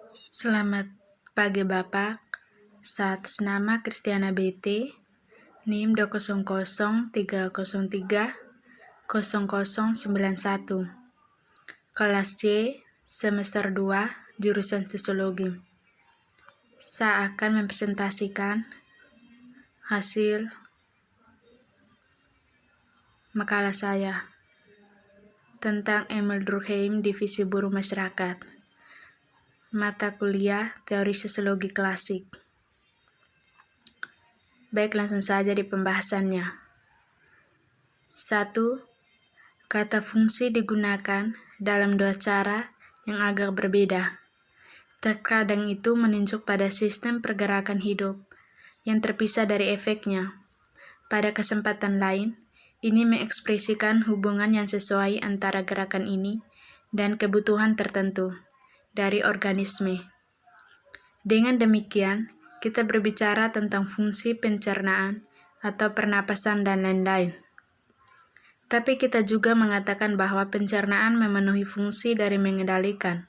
Selamat pagi Bapak, saya atas nama Kristiana BT, NIM 20030030091, kelas C, semester 2, jurusan Sosiologi. Saya akan mempresentasikan hasil makalah saya tentang Emil Durkheim, Divisi Buruh Masyarakat, mata kuliah Teori Sosiologi Klasik. Baik, langsung saja di pembahasannya. 1. Kata fungsi digunakan dalam dua cara yang agak berbeda. Terkadang itu menunjuk pada sistem pergerakan hidup yang terpisah dari efeknya. Pada kesempatan lain, ini mengekspresikan hubungan yang sesuai antara gerakan ini dan kebutuhan tertentu dari organisme. Dengan demikian, kita berbicara tentang fungsi pencernaan atau pernapasan dan lain-lain. Tapi kita juga mengatakan bahwa pencernaan memenuhi fungsi dari mengendalikan.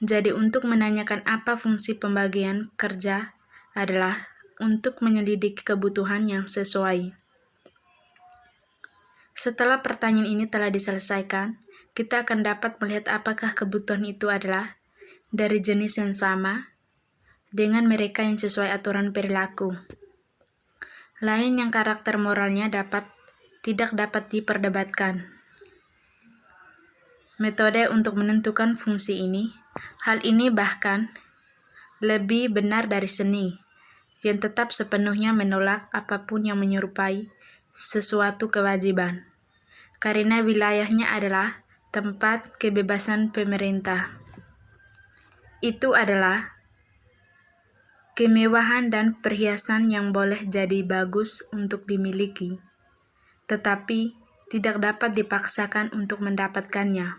Jadi untuk menanyakan apa fungsi pembagian kerja adalah untuk menyelidiki kebutuhan yang sesuai. Setelah pertanyaan ini telah diselesaikan, kita akan dapat melihat apakah kebutuhan itu adalah dari jenis yang sama dengan mereka yang sesuai aturan perilaku. Lain yang karakter moralnya tidak dapat diperdebatkan. Metode untuk menentukan fungsi ini, hal ini bahkan lebih benar dari seni, yang tetap sepenuhnya menolak apapun yang menyerupai sesuatu kewajiban, karena wilayahnya adalah tempat kebebasan pemerintah. Itu adalah kemewahan dan perhiasan yang boleh jadi bagus untuk dimiliki, tetapi tidak dapat dipaksakan untuk mendapatkannya.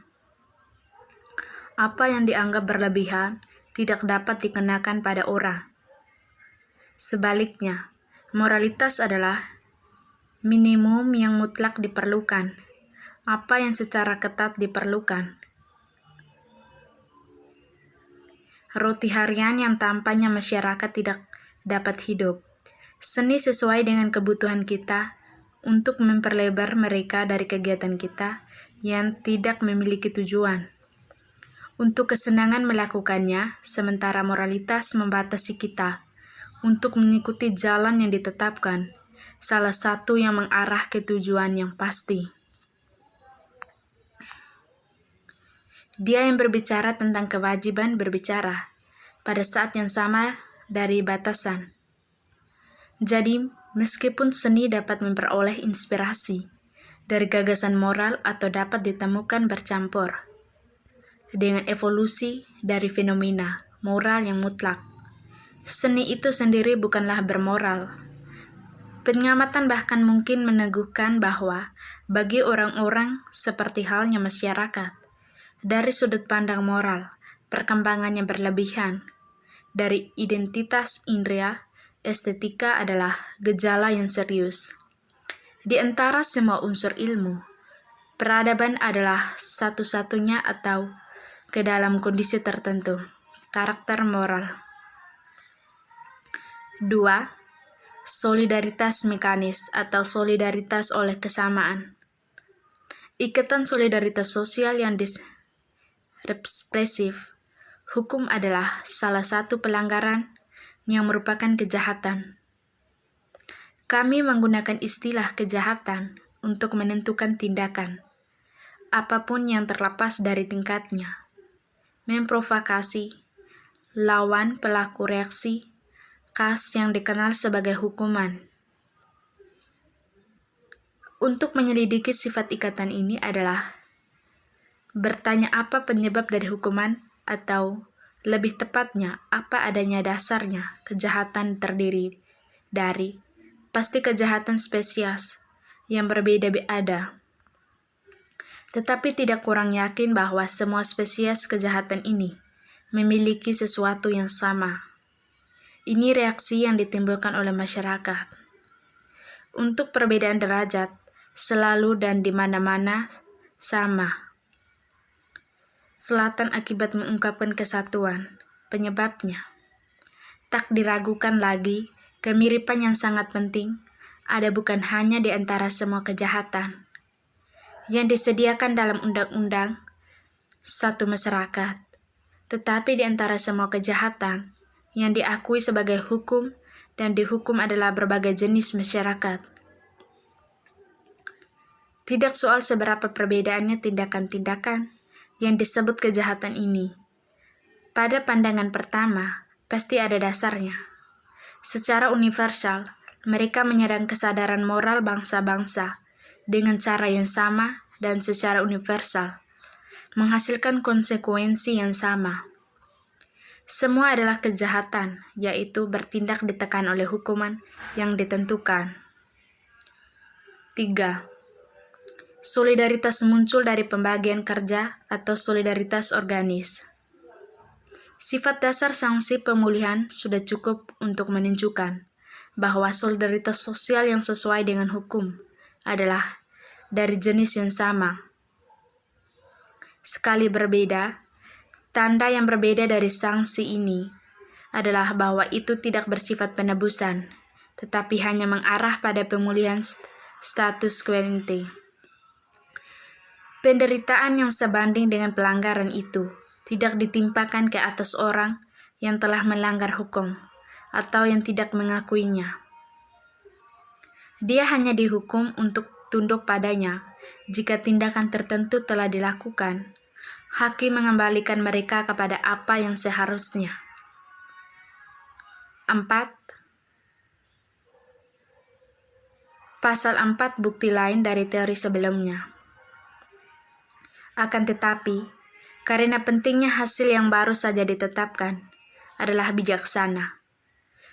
Apa yang dianggap berlebihan tidak dapat dikenakan pada orang. Sebaliknya, moralitas adalah minimum yang mutlak diperlukan, apa yang secara ketat diperlukan. Roti harian yang tanpanya masyarakat tidak dapat hidup. Seni sesuai dengan kebutuhan kita untuk memperlebar mereka dari kegiatan kita yang tidak memiliki tujuan. Untuk kesenangan melakukannya, sementara moralitas membatasi kita untuk mengikuti jalan yang ditetapkan, salah satu yang mengarah ke tujuan yang pasti. Dia yang berbicara tentang kewajiban berbicara pada saat yang sama dari batasan. Jadi, meskipun seni dapat memperoleh inspirasi dari gagasan moral atau dapat ditemukan bercampur dengan evolusi dari fenomena moral yang mutlak, seni itu sendiri bukanlah bermoral. Pengamatan bahkan mungkin meneguhkan bahwa bagi orang-orang seperti halnya masyarakat, dari sudut pandang moral, perkembangannya berlebihan. Dari identitas indera, estetika adalah gejala yang serius. Di antara semua unsur ilmu, peradaban adalah satu-satunya atau ke dalam kondisi tertentu, karakter moral. 2. Solidaritas mekanis atau solidaritas oleh kesamaan. Ikatan solidaritas sosial yang represif. Hukum adalah salah satu pelanggaran yang merupakan kejahatan. Kami menggunakan istilah kejahatan untuk menentukan tindakan, apapun yang terlepas dari tingkatnya. Memprovokasi, lawan pelaku reaksi, khas yang dikenal sebagai hukuman. Untuk menyelidiki sifat ikatan ini adalah bertanya apa penyebab dari hukuman, atau lebih tepatnya apa adanya dasarnya kejahatan terdiri dari pasti kejahatan spesies yang berbeda ada. Tetapi tidak kurang yakin bahwa semua spesies kejahatan ini memiliki sesuatu yang sama. Ini reaksi yang ditimbulkan oleh masyarakat. Untuk perbedaan derajat, selalu dan di mana-mana sama. Selatan akibat mengungkapkan kesatuan, penyebabnya. Tak diragukan lagi, kemiripan yang sangat penting ada bukan hanya di antara semua kejahatan yang disediakan dalam undang-undang satu masyarakat, tetapi di antara semua kejahatan yang diakui sebagai hukum dan dihukum adalah berbagai jenis masyarakat. Tidak soal seberapa perbedaannya tindakan-tindakan yang disebut kejahatan ini. Pada pandangan pertama, pasti ada dasarnya. Secara universal, mereka menyerang kesadaran moral bangsa-bangsa dengan cara yang sama dan secara universal, menghasilkan konsekuensi yang sama. Semua adalah kejahatan, yaitu bertindak ditekan oleh hukuman yang ditentukan. 3. Solidaritas muncul dari pembagian kerja atau solidaritas organis. Sifat dasar sanksi pemulihan sudah cukup untuk menunjukkan bahwa solidaritas sosial yang sesuai dengan hukum adalah dari jenis yang sama. Sekali berbeda, tanda yang berbeda dari sanksi ini adalah bahwa itu tidak bersifat penebusan, tetapi hanya mengarah pada pemulihan status quo. Penderitaan yang sebanding dengan pelanggaran itu tidak ditimpakan ke atas orang yang telah melanggar hukum atau yang tidak mengakuinya. Dia hanya dihukum untuk tunduk padanya jika tindakan tertentu telah dilakukan. Hakim mengembalikan mereka kepada apa yang seharusnya. 4. Pasal 4 bukti lain dari teori sebelumnya. Akan tetapi, karena pentingnya hasil yang baru saja ditetapkan adalah bijaksana.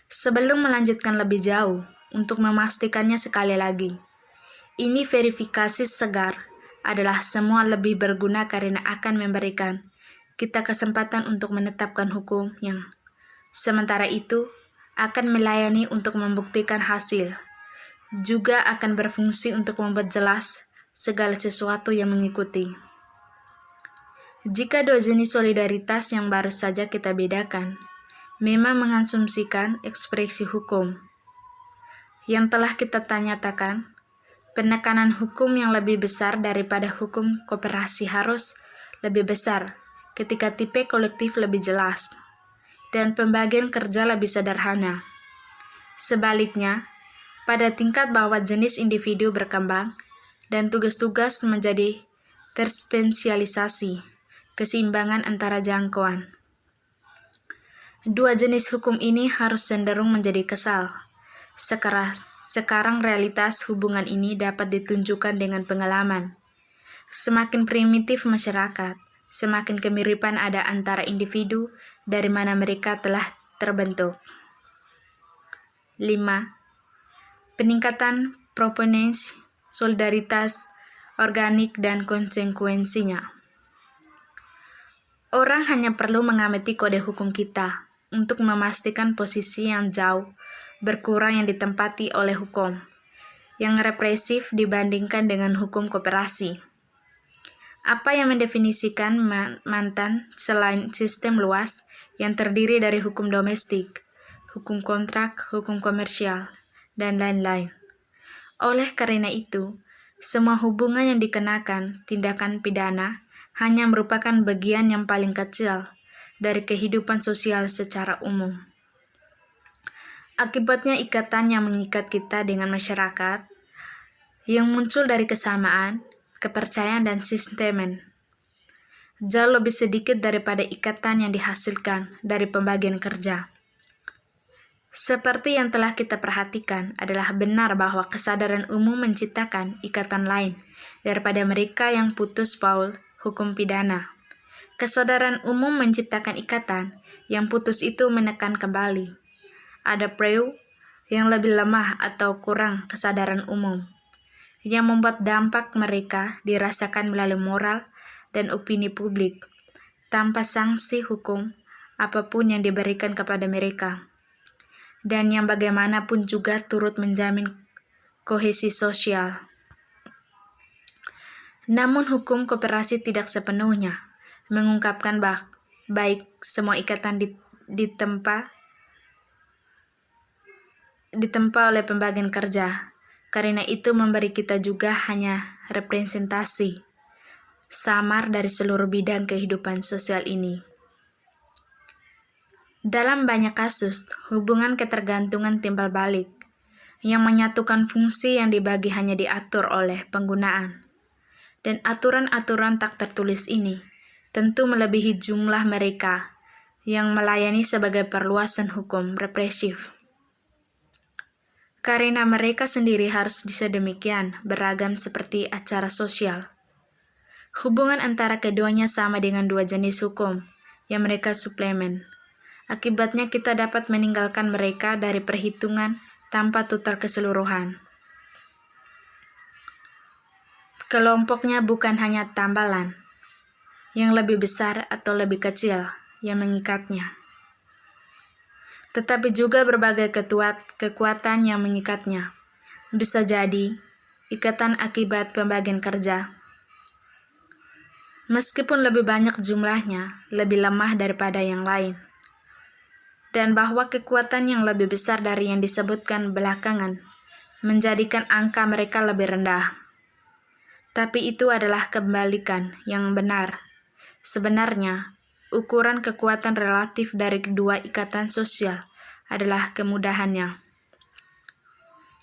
Sebelum melanjutkan lebih jauh, untuk memastikannya sekali lagi, ini verifikasi segar adalah semua lebih berguna karena akan memberikan kita kesempatan untuk menetapkan hukum yang sementara itu akan melayani untuk membuktikan hasil, juga akan berfungsi untuk membuat jelas segala sesuatu yang mengikuti. Jika dua jenis solidaritas yang baru saja kita bedakan memang mengasumsikan ekspresi hukum yang telah kita nyatakan, penekanan hukum yang lebih besar daripada hukum koperasi harus lebih besar ketika tipe kolektif lebih jelas dan pembagian kerja lebih sederhana. Sebaliknya, pada tingkat bawah jenis individu berkembang dan tugas-tugas menjadi terspesialisasi, keseimbangan antara jangkauan. Dua jenis hukum ini harus cenderung menjadi kesal. Sekarang realitas hubungan ini dapat ditunjukkan dengan pengalaman. Semakin primitif masyarakat, semakin kemiripan ada antara individu dari mana mereka telah terbentuk. 5. Peningkatan proponensi solidaritas organik dan konsekuensinya. Orang hanya perlu mengamati kode hukum kita untuk memastikan posisi yang jauh berkurang yang ditempati oleh hukum yang represif dibandingkan dengan hukum koperasi. Apa yang mendefinisikan mantan selain sistem luas yang terdiri dari hukum domestik, hukum kontrak, hukum komersial, dan lain-lain. Oleh karena itu, semua hubungan yang dikenakan tindakan pidana hanya merupakan bagian yang paling kecil dari kehidupan sosial secara umum. Akibatnya ikatan yang mengikat kita dengan masyarakat yang muncul dari kesamaan, kepercayaan, dan sistemen jauh lebih sedikit daripada ikatan yang dihasilkan dari pembagian kerja. Seperti yang telah kita perhatikan, adalah benar bahwa kesadaran umum menciptakan ikatan lain daripada mereka yang putus paul hukum pidana. Kesadaran umum menciptakan ikatan yang putus itu menekan kembali. Ada preu yang lebih lemah atau kurang kesadaran umum, yang membuat dampak mereka dirasakan melalui moral dan opini publik, tanpa sanksi hukum apapun yang diberikan kepada mereka, dan yang bagaimanapun juga turut menjamin kohesi sosial. Namun hukum koperasi tidak sepenuhnya mengungkapkan baik semua ikatan ditempa oleh pembagian kerja. Karena itu memberi kita juga hanya representasi samar dari seluruh bidang kehidupan sosial ini. Dalam banyak kasus, hubungan ketergantungan timbal balik, yang menyatukan fungsi yang dibagi hanya diatur oleh penggunaan. Dan aturan-aturan tak tertulis ini tentu melebihi jumlah mereka yang melayani sebagai perluasan hukum represif. Karena mereka sendiri harus sedemikian beragam seperti acara sosial. Hubungan antara keduanya sama dengan dua jenis hukum yang mereka suplemen. Akibatnya kita dapat meninggalkan mereka dari perhitungan tanpa total keseluruhan. Kelompoknya bukan hanya tambalan yang lebih besar atau lebih kecil yang mengikatnya, tetapi juga berbagai kekuatan yang mengikatnya. Bisa jadi ikatan akibat pembagian kerja. Meskipun lebih banyak jumlahnya, lebih lemah daripada yang lain. Dan bahwa kekuatan yang lebih besar dari yang disebutkan belakangan menjadikan angka mereka lebih rendah. Tapi itu adalah kebalikan yang benar. Sebenarnya, ukuran kekuatan relatif dari kedua ikatan sosial adalah kemudahannya.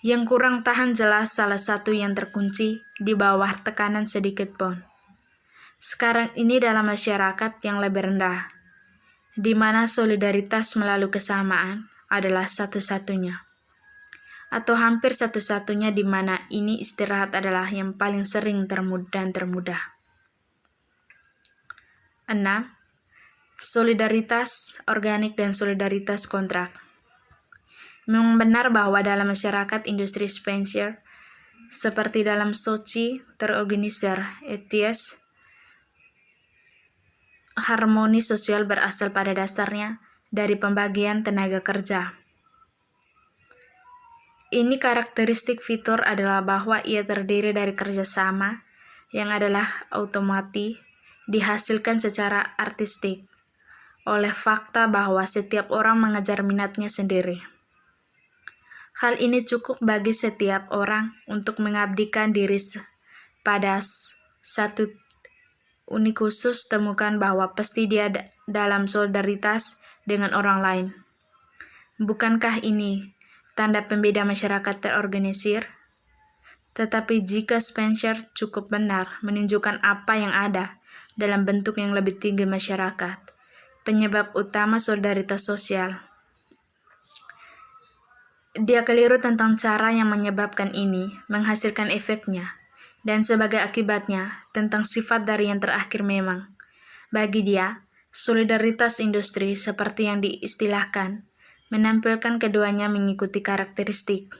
Yang kurang tahan jelas salah satu yang terkunci di bawah tekanan sedikit pun. Sekarang ini dalam masyarakat yang lebih rendah, di mana solidaritas melalui kesamaan adalah satu-satunya, atau hampir satu-satunya, di mana ini istirahat adalah yang paling sering termudah. 6. Solidaritas organik dan solidaritas kontrak. Memang benar bahwa dalam masyarakat industri Spencer, seperti dalam Sochi terorganisir ETS, harmoni sosial berasal pada dasarnya dari pembagian tenaga kerja. Ini karakteristik fitur adalah bahwa ia terdiri dari kerjasama yang adalah otomatis dihasilkan secara artistik oleh fakta bahwa setiap orang mengejar minatnya sendiri. Hal ini cukup bagi setiap orang untuk mengabdikan diri pada satu unik khusus. Temukan bahwa pasti dia dalam solidaritas dengan orang lain. Bukankah ini tanda pembeda masyarakat terorganisir? Tetapi jika Spencer cukup benar menunjukkan apa yang ada dalam bentuk yang lebih tinggi masyarakat, penyebab utama solidaritas sosial, dia keliru tentang cara yang menyebabkan ini menghasilkan efeknya, dan sebagai akibatnya tentang sifat dari yang terakhir memang. Bagi dia, solidaritas industri seperti yang diistilahkan menampilkan keduanya mengikuti karakteristik.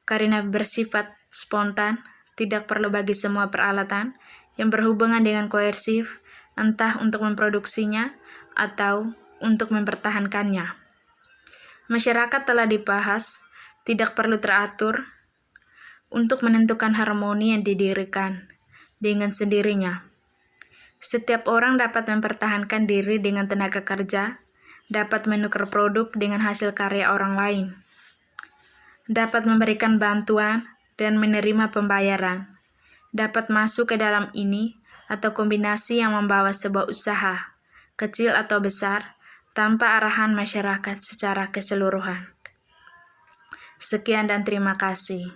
Karena bersifat spontan, tidak perlu bagi semua peralatan yang berhubungan dengan koersif, entah untuk memproduksinya atau untuk mempertahankannya. Masyarakat telah dibahas, tidak perlu teratur untuk menentukan harmoni yang didirikan dengan sendirinya. Setiap orang dapat mempertahankan diri dengan tenaga kerja, dapat menukar produk dengan hasil karya orang lain, dapat memberikan bantuan dan menerima pembayaran, dapat masuk ke dalam ini atau kombinasi yang membawa sebuah usaha, kecil atau besar, tanpa arahan masyarakat secara keseluruhan. Sekian dan terima kasih.